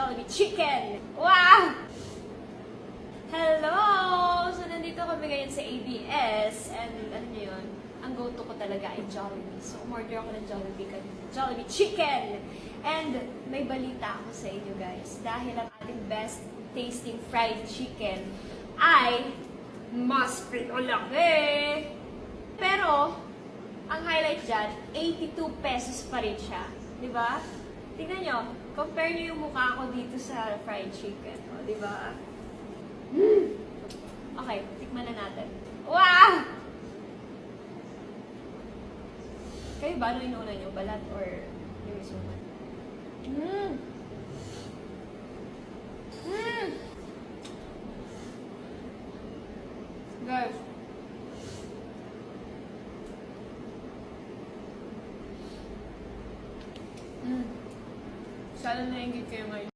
Jollibee Chicken! Wow! Hello! So, nandito kami ngayon sa ABS. And, ano nyo yun? Ang go-to ko talaga ay Jollibee. So, umorder ako ng Jollibee Chicken! And, may balita ako sa inyo, guys. Dahil ang ating best tasting fried chicken ay mas pinalaki! Pero, ang highlight dyan, 82 pesos pa rin siya. Diba? Tingnan nyo, compare nyo yung mukha ko dito sa fried chicken. O, diba? Okay, tikman na natin. Wow! Kayo ba, ano inuuna nyo? Balat or yung isuman? Guys. Sana nainggit kayo ngayon.